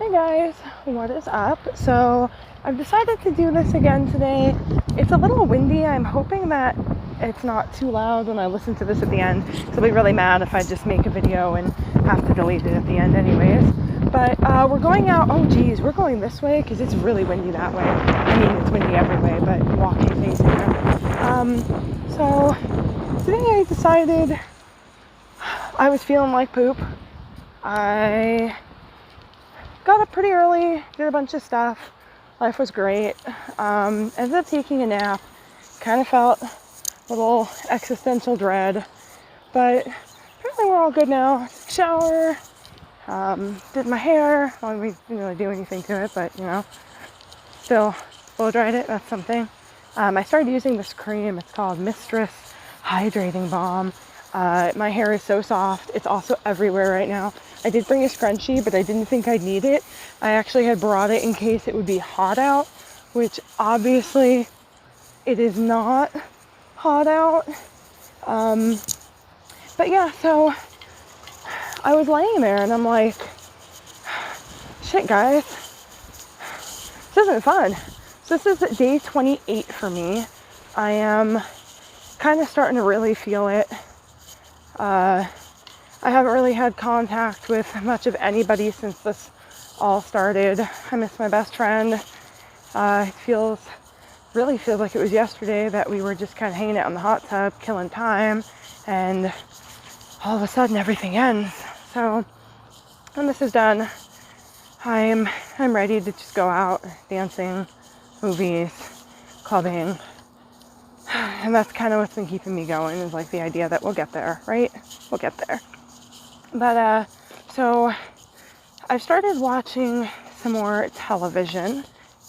Hey guys, what is up? So I've decided to do this again today. It's a little windy. I'm hoping that it's not too loud when I listen to this at the end. So I'll be really mad if I just make a video and have to delete it at the end anyways. But we're going out. Oh geez, we're going this way because it's really windy that way. I mean, it's windy every way, but walking facing there. So today I decided I was feeling like poop. I got up pretty early, did a bunch of stuff. Life was great. Ended up taking a nap. Kind of felt a little existential dread, but apparently we're all good now. Shower, did my hair. Well, we didn't really do anything to it, but you know, still blow dried it. That's something. I started using this cream. It's called Mistress Hydrating Balm. My hair is so soft. It's also everywhere right now. I did bring a scrunchie, but I didn't think I'd need it. I actually had brought it in case it would be hot out, which obviously it is not hot out. But yeah, so I was laying there and I'm like, shit guys, this isn't fun. So this is day 28 for me. I am kind of starting to really feel it. I haven't really had contact with much of anybody since this all started. I miss my best friend. It really feels like it was yesterday that we were just kind of hanging out in the hot tub, killing time, and all of a sudden everything ends. So when this is done, I'm ready to just go out dancing, movies, clubbing. And that's kind of what's been keeping me going, is like the idea that we'll get there, right? We'll get there. But so I've started watching some more television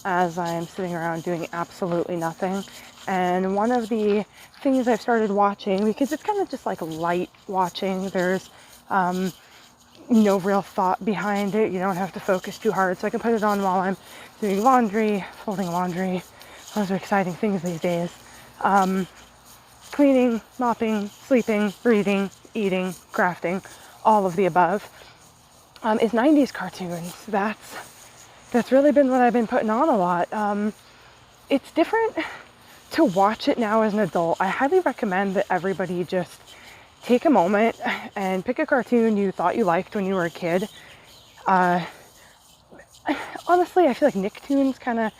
as I'm sitting around doing absolutely nothing. And one of the things I've started watching, because it's kind of just like light watching, there's no real thought behind it. You don't have to focus too hard. So I can put it on while I'm doing laundry, folding laundry. Those are exciting things these days. Cleaning, mopping, sleeping, reading, eating, crafting, all of the above, is 90s cartoons. That's really been what I've been putting on a lot. It's different to watch it now as an adult. I highly recommend that everybody just take a moment and pick a cartoon you thought you liked when you were a kid. Honestly, I feel like Nicktoons kind of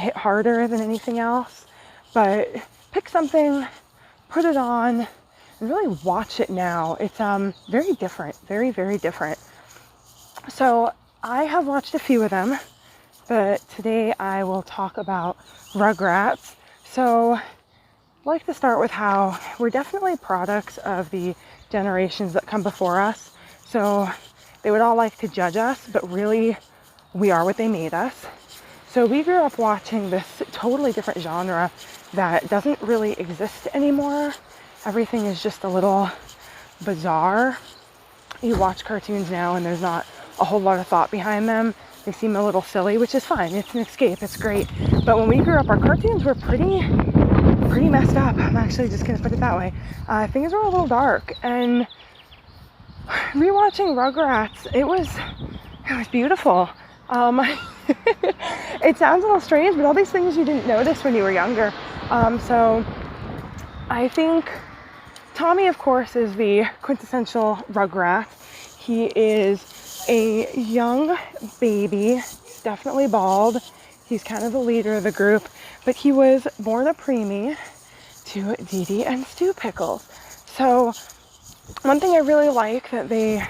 hit harder than anything else, but pick something, put it on, and really watch it now. It's very different, very, very different. So I have watched a few of them, but today I will talk about Rugrats. So I'd like to start with how we're definitely products of the generations that come before us. So they would all like to judge us, but really we are what they made us. So we grew up watching this totally different genre that doesn't really exist anymore. Everything is just a little bizarre. You watch cartoons now and there's not a whole lot of thought behind them. They seem a little silly, which is fine. It's an escape. It's great. But when we grew up, our cartoons were pretty messed up. I'm actually just going to put it that way. Things were a little dark. And rewatching Rugrats, it was beautiful. It sounds a little strange, but all these things you didn't notice when you were younger. So I think Tommy, of course, is the quintessential Rugrat. He is a young baby, definitely bald. He's kind of the leader of the group, but he was born a preemie to Dee Dee and Stu Pickles. So one thing I really like that they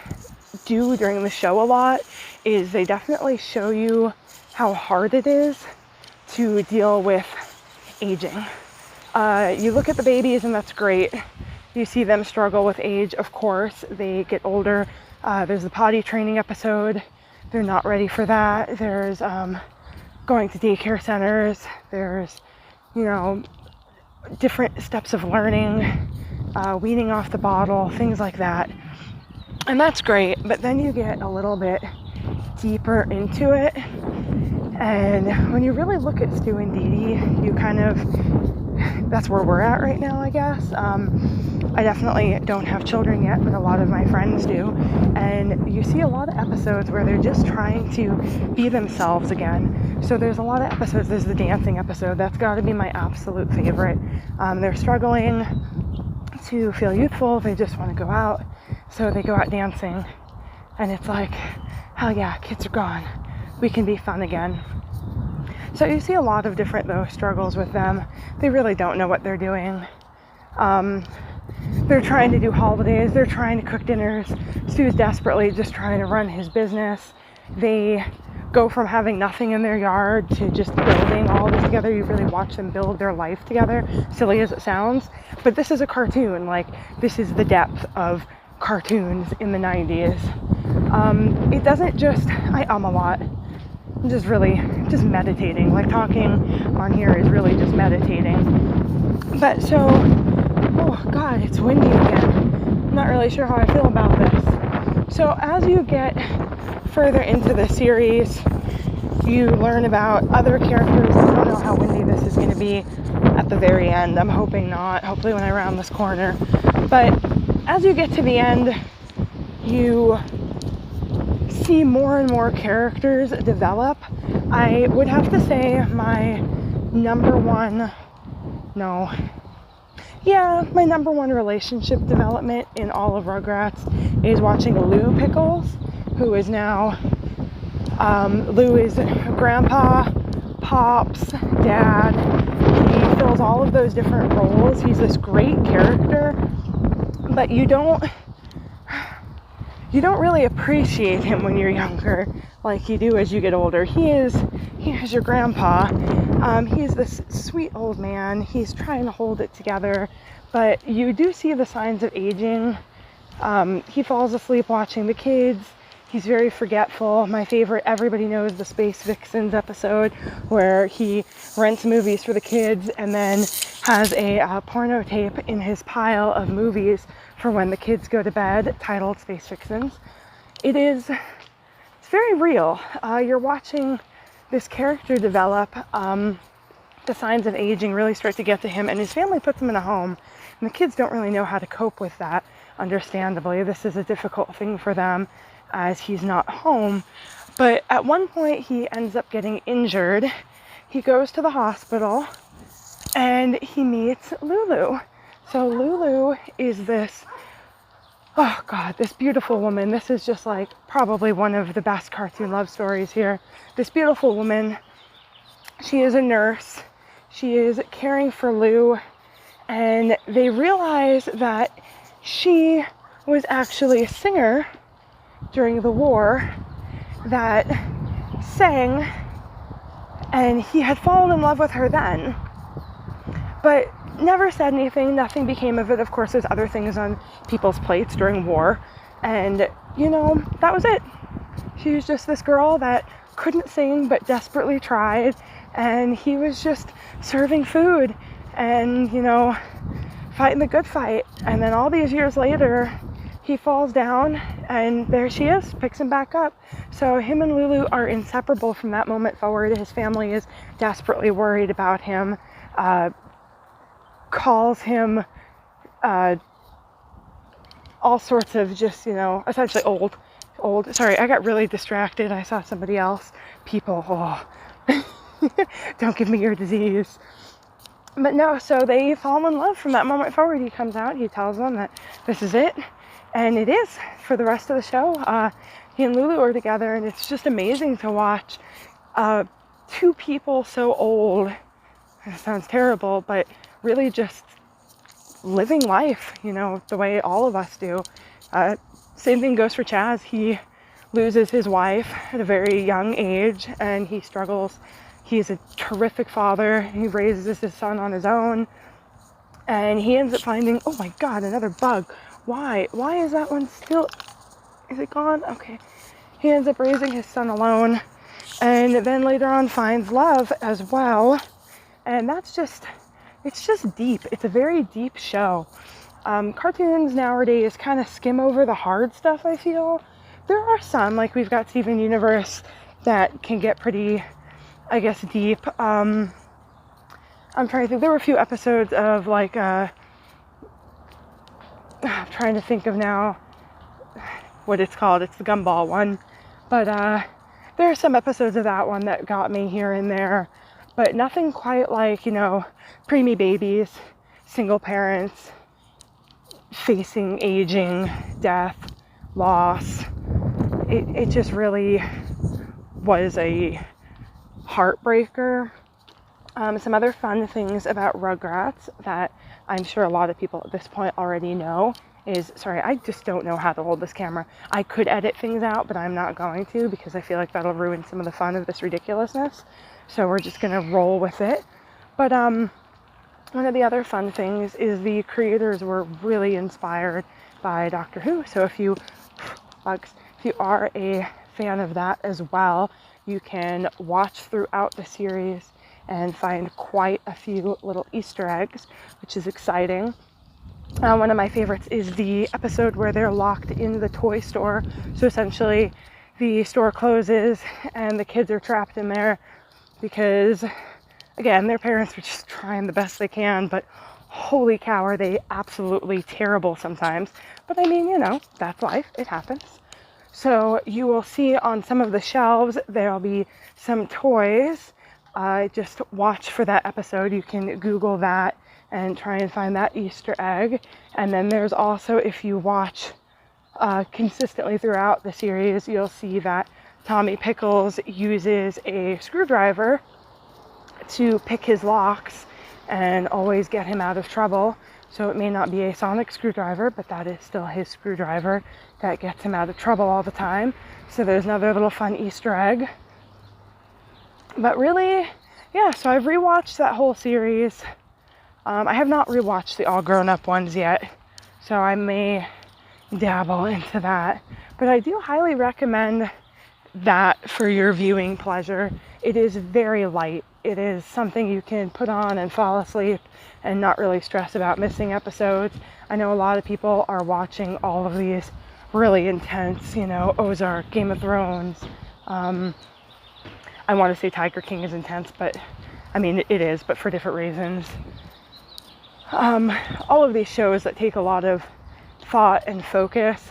do during the show a lot is they definitely show you how hard it is to deal with aging. You look at the babies and that's great. You see them struggle with age, of course. They get older. There's the potty training episode. They're not ready for that. There's going to daycare centers. There's, different steps of learning, weaning off the bottle, things like that. And that's great. But then you get a little bit deeper into it. And when you really look at Stu and Dee Dee, that's where we're at right now, I guess. I definitely don't have children yet, but a lot of my friends do. And you see a lot of episodes where they're just trying to be themselves again. So there's a lot of episodes. There's the dancing episode. That's got to be my absolute favorite. They're struggling to feel youthful. They just want to go out. So they go out dancing. And it's like, hell yeah, kids are gone. We can be fun again. So you see a lot of different, though, struggles with them. They really don't know what they're doing. They're trying to do holidays. They're trying to cook dinners. Stu's desperately just trying to run his business. They go from having nothing in their yard to just building all this together. You really watch them build their life together, silly as it sounds. But this is a cartoon. Like, this is the depth of cartoons in the 90s. It doesn't just, I a lot. I'm just meditating. Like, talking on here is really just meditating. But so, oh God, it's windy again. I'm not really sure how I feel about this. So as you get further into the series, you learn about other characters. I don't know how windy this is going to be at the very end. I'm hoping not. Hopefully when I round this corner. But as you get to the end, you see more and more characters develop. I would have to say my number one relationship development in all of Rugrats is watching Lou Pickles, who is now, Lou is grandpa, pops, dad. He fills all of those different roles. He's this great character, but you don't really appreciate him when you're younger like you do as you get older. He is your grandpa. He's this sweet old man. He's trying to hold it together, but you do see the signs of aging. He falls asleep watching the kids. He's very forgetful. My favorite, everybody knows the Space Vixens episode where he rents movies for the kids and then has a porno tape in his pile of movies for when the kids go to bed, titled Space Vixens. It's very real. You're watching this character develop. The signs of aging really start to get to him, and his family puts him in a home, and the kids don't really know how to cope with that, understandably. This is a difficult thing for them as he's not home. But at one point he ends up getting injured. He goes to the hospital and he meets Lulu. So Lulu is this, oh God, this beautiful woman. This is just like probably one of the best cartoon love stories here. This beautiful woman, she is a nurse. She is caring for Lou, and they realize that she was actually a singer during the war that sang, and he had fallen in love with her then, but never said anything. Nothing became of it. Of course, there's other things on people's plates during war, and that was it. She was just this girl that couldn't sing but desperately tried, and he was just serving food and fighting the good fight. And then all these years later, he falls down, and there she is, picks him back up. So him and Lulu are inseparable from that moment forward. His family is desperately worried about him, calls him all sorts of just, essentially old. Sorry, I got really distracted. I saw somebody else. People, don't give me your disease. But no, so they fall in love from that moment forward. He comes out, he tells them that this is it. And it is for the rest of the show. He and Lulu are together, and it's just amazing to watch two people so old. It sounds terrible, but really just living life, the way all of us do. Same thing goes for Chaz. He loses his wife at a very young age, and he struggles. He's a terrific father. He raises his son on his own, and he ends up finding, oh my God, another bug. Why is that one still, is it gone? Okay. He ends up raising his son alone, and then later on finds love as well. And it's just deep. It's a very deep show. Cartoons nowadays kind of skim over the hard stuff, I feel. There are some, like we've got Steven Universe, that can get pretty, I guess, deep. I'm trying to think. There were a few episodes of like I'm trying to think of now what it's called. It's the Gumball one. But there are some episodes of that one that got me here and there. But nothing quite like, preemie babies, single parents, facing aging, death, loss. It just really was a heartbreaker. Some other fun things about Rugrats that I'm sure a lot of people at this point already know is, sorry, I just don't know how to hold this camera. I could edit things out, but I'm not going to because I feel like that'll ruin some of the fun of this ridiculousness. So we're just gonna roll with it. But one of the other fun things is the creators were really inspired by Doctor Who. So if you are a fan of that as well, you can watch throughout the series and find quite a few little Easter eggs, which is exciting. One of my favorites is the episode where they're locked in the toy store. So essentially the store closes and the kids are trapped in there because, again, their parents are just trying the best they can, but holy cow, are they absolutely terrible sometimes. But I mean, that's life. It happens. So you will see on some of the shelves, there'll be some toys. Just watch for that episode. You can Google that and try and find that Easter egg. And then there's also, if you watch consistently throughout the series, you'll see that Tommy Pickles uses a screwdriver to pick his locks and always get him out of trouble. So it may not be a sonic screwdriver, but that is still his screwdriver that gets him out of trouble all the time. So there's another little fun Easter egg. But really, yeah, so I've rewatched that whole series. I have not rewatched the all grown up ones yet, so I may dabble into that. But I do highly recommend that for your viewing pleasure. It is very light. It is something you can put on and fall asleep and not really stress about missing episodes. I know a lot of people are watching all of these really intense, Ozark, Game of Thrones. I want to say Tiger King is intense, but I mean, it is, but for different reasons. All of these shows that take a lot of thought and focus,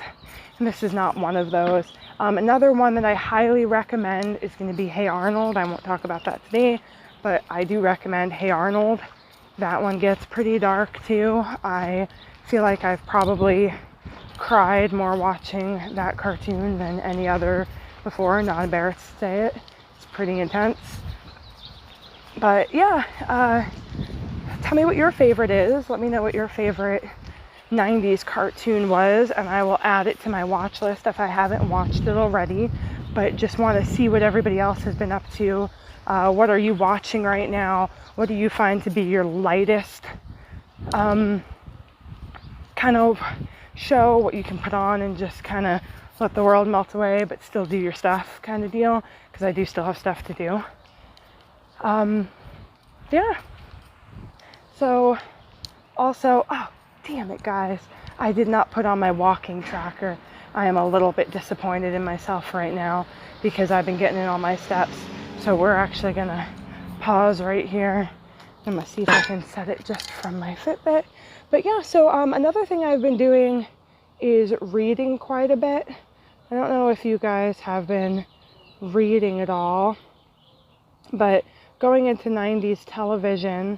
and this is not one of those. Another one that I highly recommend is going to be Hey Arnold. I won't talk about that today, but I do recommend Hey Arnold. That one gets pretty dark too. I feel like I've probably cried more watching that cartoon than any other before, not embarrassed to say it. It's pretty intense. But yeah, tell me what your favorite is. Let me know what your favorite 90s cartoon was, and I will add it to my watch list if I haven't watched it already. But just want to see what everybody else has been up to. What are you watching right now? What do you find to be your lightest kind of show? What you can put on and just kind of let the world melt away, but still do your stuff kind of deal, because I do still have stuff to do. Yeah. So also, oh, damn it, guys. I did not put on my walking tracker. I am a little bit disappointed in myself right now because I've been getting in all my steps. So we're actually going to pause right here. I'm going to see if I can set it just from my Fitbit. But yeah, so another thing I've been doing is reading quite a bit. I don't know if you guys have been reading at all, but going into 90s television,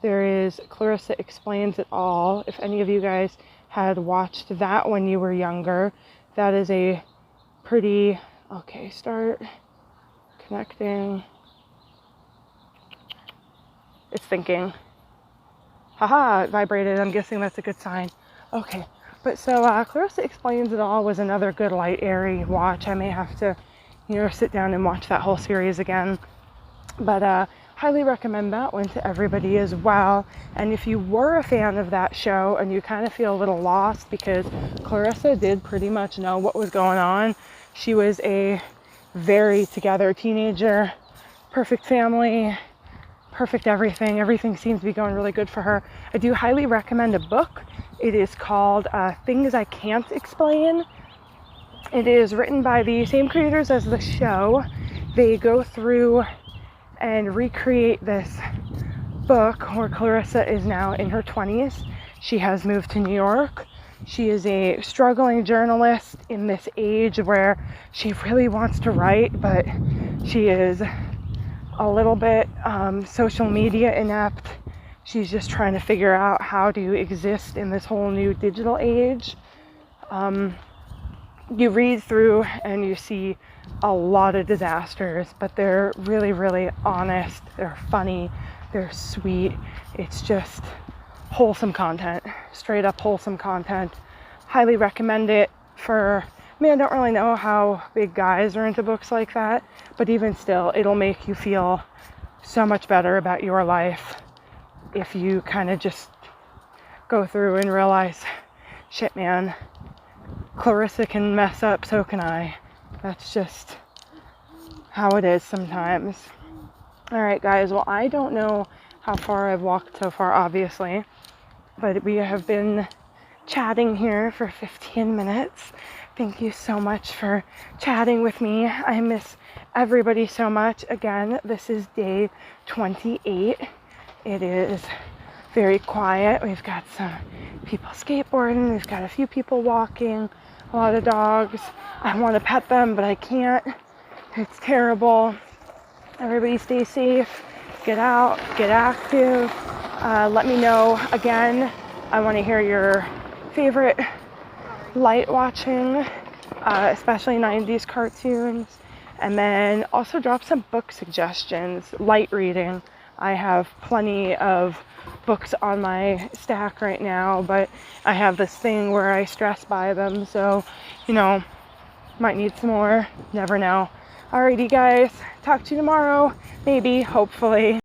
there is Clarissa Explains It All. If any of you guys had watched that when you were younger, that is a pretty, okay, start connecting. It's thinking. Haha, it vibrated. I'm guessing that's a good sign. Okay, but so Clarissa Explains It All was another good light, airy watch. I may have to, sit down and watch that whole series again. But highly recommend that one to everybody as well. And if you were a fan of that show and you kind of feel a little lost, because Clarissa did pretty much know what was going on. She was a very together teenager, perfect family, perfect everything. Everything seems to be going really good for her. I do highly recommend a book. It is called Things I Can't Explain. It is written by the same creators as the show. They go through and recreate this book where Clarissa is now in her 20s. She has moved to New York. She is a struggling journalist in this age where she really wants to write, but she is a little bit social media inept. She's just trying to figure out how to exist in this whole new digital age. You read through and you see a lot of disasters, but they're really, really honest. They're funny. They're sweet. It's just wholesome content, straight up wholesome content. Highly recommend it for, I mean, I don't really know how big guys are into books like that, but even still, it'll make you feel so much better about your life if you kind of just go through and realize, shit, man, Clarissa can mess up, so can I. That's just how it is sometimes. All right, guys, well, I don't know how far I've walked so far, obviously, but we have been chatting here for 15 minutes. Thank you so much for chatting with me. I miss everybody so much. Again, this is day 28. It is very quiet. We've got some people skateboarding. We've got a few people walking, a lot of dogs. I want to pet them, but I can't. It's terrible. Everybody stay safe. Get out. Get active. Let me know. Again, I want to hear your favorite light watching, especially 90s cartoons. And then also drop some book suggestions, light reading. I have plenty of books on my stack right now, but I have this thing where I stress buy them, so, you know, might need some more. Never know. Alrighty, guys. Talk to you tomorrow. Maybe, hopefully.